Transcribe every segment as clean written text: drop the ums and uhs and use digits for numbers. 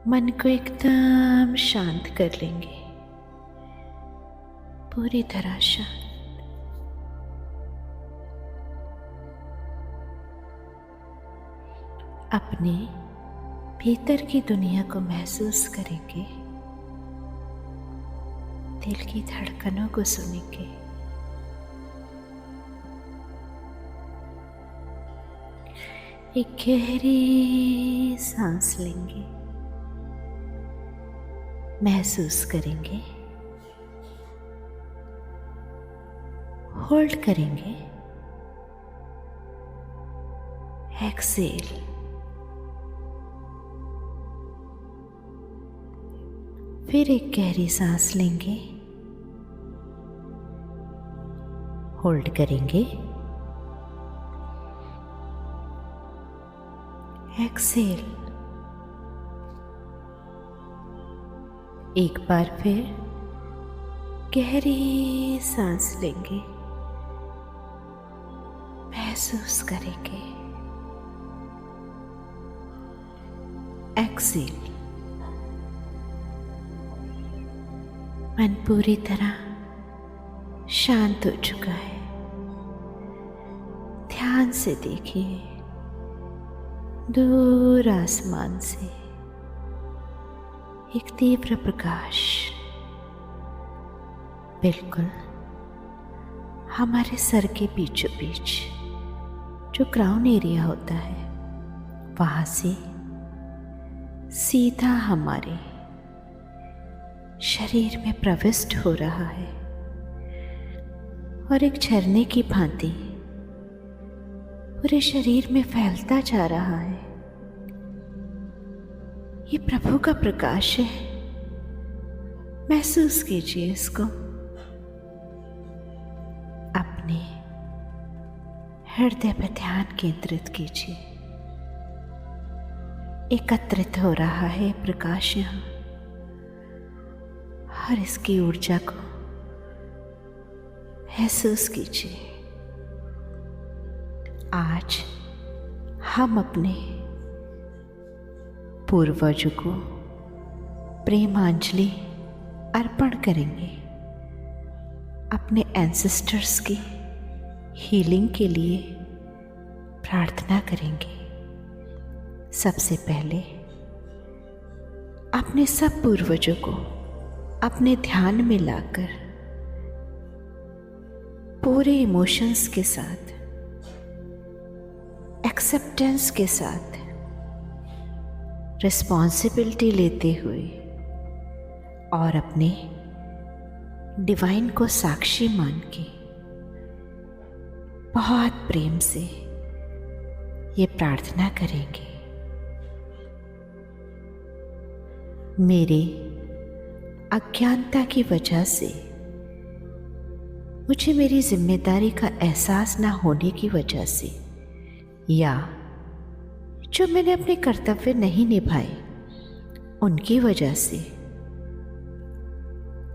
मन को एकदम शांत कर लेंगे, पूरी तरह शांत। अपने भीतर की दुनिया को महसूस करेंगे, दिल की धड़कनों को सुनेंगे। एक गहरी सांस लेंगे, महसूस करेंगे, होल्ड करेंगे, एक्सेल। फिर एक गहरी सांस लेंगे, होल्ड करेंगे, एक्सेल। एक बार फिर गहरी सांस लेंगे, महसूस करेंगे, एक्सेल। मन पूरी तरह शांत हो चुका है। ध्यान से देखिए, दूर आसमान से एक तीव्र प्रकाश बिल्कुल हमारे सर के बीचों बीच जो क्राउन एरिया होता है, वहां से सीधा हमारे शरीर में प्रविष्ट हो रहा है और एक झरने की भांति पूरे शरीर में फैलता जा रहा है। ये प्रभु का प्रकाश है, महसूस कीजिए इसको। अपने हृदय पर ध्यान केंद्रित कीजिए। एकत्रित हो रहा है प्रकाश यहाँ, और इसकी ऊर्जा को महसूस कीजिए। आज हम अपने पूर्वजों को प्रेमांजलि अर्पण करेंगे। अपने एंसेस्टर्स की हीलिंग के लिए प्रार्थना करेंगे। सबसे पहले अपने सब पूर्वजों को अपने ध्यान में लाकर पूरे इमोशंस के साथ, एक्सेप्टेंस के साथ, रिस्पॉन्सिबिलिटी लेते हुए और अपने डिवाइन को साक्षी मान के बहुत प्रेम से ये प्रार्थना करेंगे। मेरे अज्ञानता की वजह से, मुझे मेरी जिम्मेदारी का एहसास ना होने की वजह से, या जो मैंने अपने कर्तव्य नहीं निभाए उनकी वजह से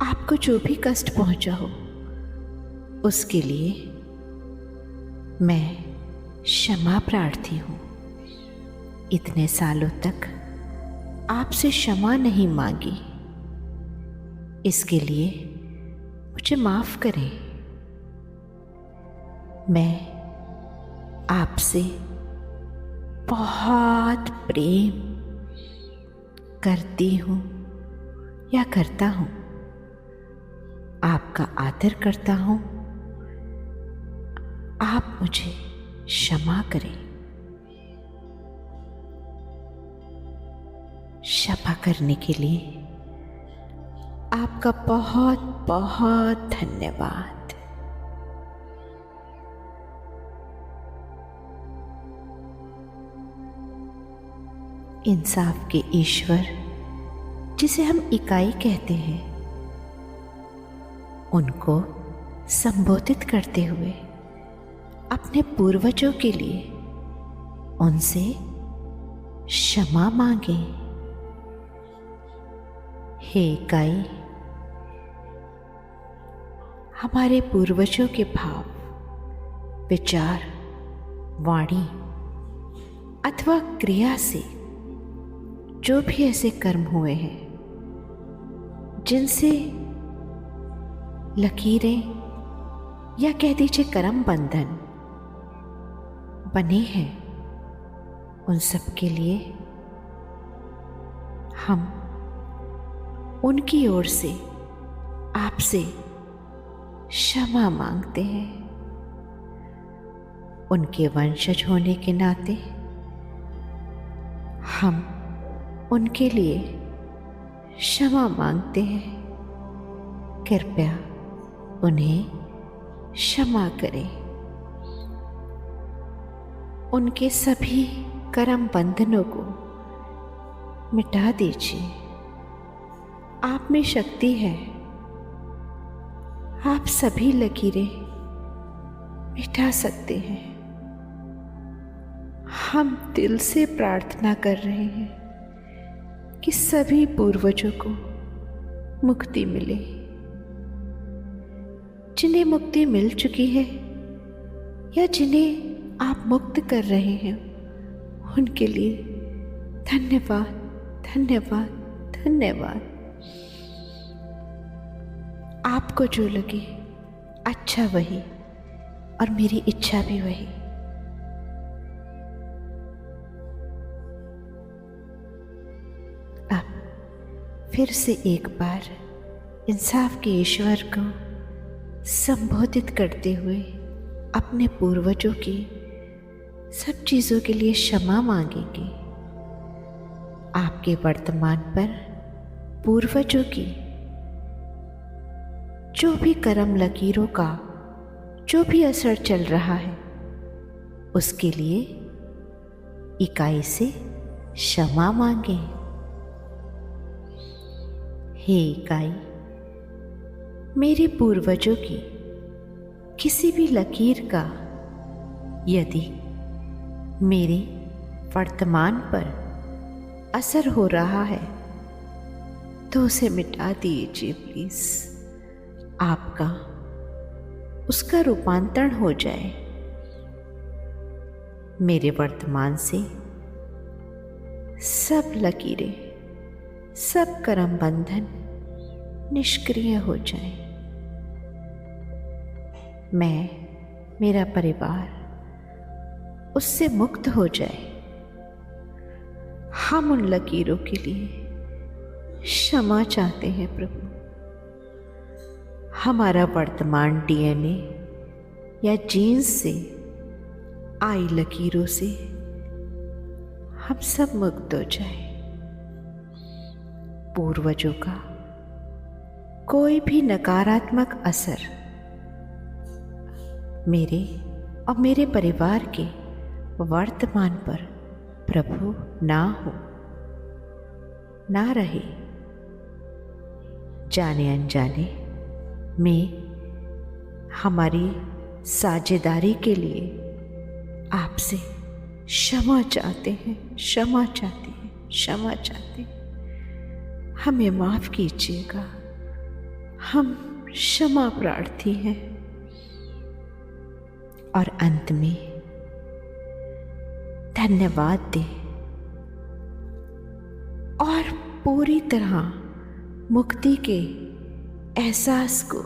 आपको जो भी कष्ट पहुंचा हो, उसके लिए मैं क्षमा प्रार्थी हूं। इतने सालों तक आपसे क्षमा नहीं मांगी, इसके लिए मुझे माफ करें। मैं आपसे बहुत प्रेम करती हूँ या करता हूँ, आपका आदर करता हूँ। आप मुझे क्षमा करें। क्षमा करने के लिए आपका बहुत बहुत धन्यवाद। इंसाफ के ईश्वर, जिसे हम इकाई कहते हैं, उनको संबोधित करते हुए अपने पूर्वजों के लिए उनसे क्षमा मांगे। हे इकाई, हमारे पूर्वजों के भाव, विचार, वाणी अथवा क्रिया से जो भी ऐसे कर्म हुए हैं जिनसे लकीरें या कह दीजिए कर्म बंधन बने हैं, उन सब के लिए हम उनकी ओर से आपसे क्षमा मांगते हैं। उनके वंशज होने के नाते हम उनके लिए क्षमा मांगते हैं। कृपया उन्हें क्षमा करें। उनके सभी कर्म बंधनों को मिटा दीजिए। आप में शक्ति है, आप सभी लकीरें मिटा सकते हैं। हम दिल से प्रार्थना कर रहे हैं कि सभी पूर्वजों को मुक्ति मिले। जिन्हें मुक्ति मिल चुकी है या जिन्हें आप मुक्त कर रहे हैं, उनके लिए धन्यवाद, धन्यवाद, धन्यवाद। आपको जो लगे अच्छा वही, और मेरी इच्छा भी वही। अब फिर से एक बार इंसाफ के ईश्वर को संबोधित करते हुए अपने पूर्वजों की सब चीज़ों के लिए क्षमा मांगेंगे। आपके वर्तमान पर पूर्वजों की जो भी कर्म लकीरों का जो भी असर चल रहा है, उसके लिए इकाई से क्षमा मांगे। हे इकाई, मेरे पूर्वजों की किसी भी लकीर का यदि मेरे वर्तमान पर असर हो रहा है तो उसे मिटा दीजिए प्लीज। आपका उसका रूपांतरण हो जाए। मेरे वर्तमान से सब लकीरें, सब कर्म बंधन निष्क्रिय हो जाएं। मैं, मेरा परिवार उससे मुक्त हो जाए। हम उन लकीरों के लिए क्षमा चाहते हैं प्रभु। हमारा वर्तमान डीएनए या जीन्स से आई लकीरों से हम सब मुक्त हो जाए। पूर्वजों का कोई भी नकारात्मक असर मेरे और मेरे परिवार के वर्तमान पर प्रभु ना हो, ना रहे। जाने अनजाने में हमारी साझेदारी के लिए आपसे क्षमा चाहते हैं, क्षमा चाहते हैं, क्षमा चाहते हैं। हमें माफ कीजिएगा, हम क्षमा प्रार्थी हैं। और अंत में धन्यवाद दें और पूरी तरह मुक्ति के एहसास को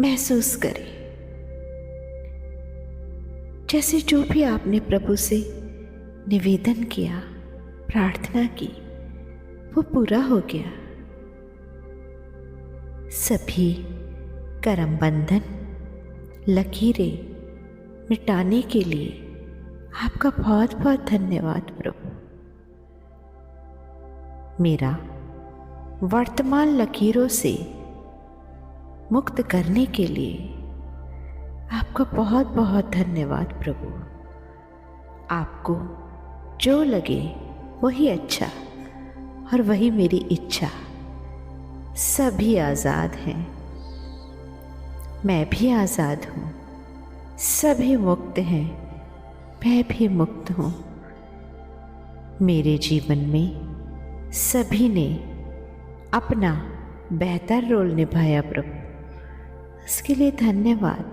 महसूस करें। जैसे जो भी आपने प्रभु से निवेदन किया, प्रार्थना की, वो पूरा हो गया। सभी कर्म बंधन, लकीरें मिटाने के लिए आपका बहुत बहुत धन्यवाद प्रभु। मेरा वर्तमान लकीरों से मुक्त करने के लिए आपका बहुत बहुत धन्यवाद प्रभु। आपको जो लगे वही अच्छा और वही मेरी इच्छा। सभी आज़ाद हैं, मैं भी आज़ाद हूँ। सभी मुक्त हैं, मैं भी मुक्त हूँ। मेरे जीवन में सभी ने अपना बेहतर रोल निभाया प्रभु, इसके लिए धन्यवाद।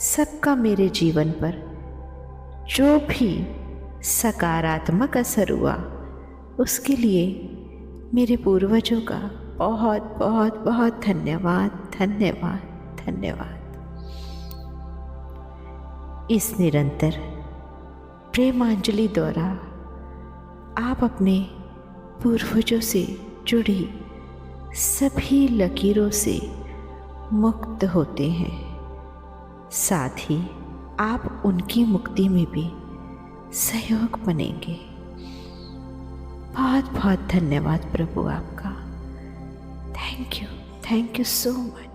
सबका मेरे जीवन पर जो भी सकारात्मक असर हुआ, उसके लिए मेरे पूर्वजों का बहुत बहुत बहुत धन्यवाद, धन्यवाद, धन्यवाद। इस निरंतर प्रेमांजलि द्वारा आप अपने पूर्वजों से जुड़ी सभी लकीरों से मुक्त होते हैं, साथ ही आप उनकी मुक्ति में भी सहयोग बनेंगे। बहुत बहुत धन्यवाद प्रभु आपका। Thank you so much.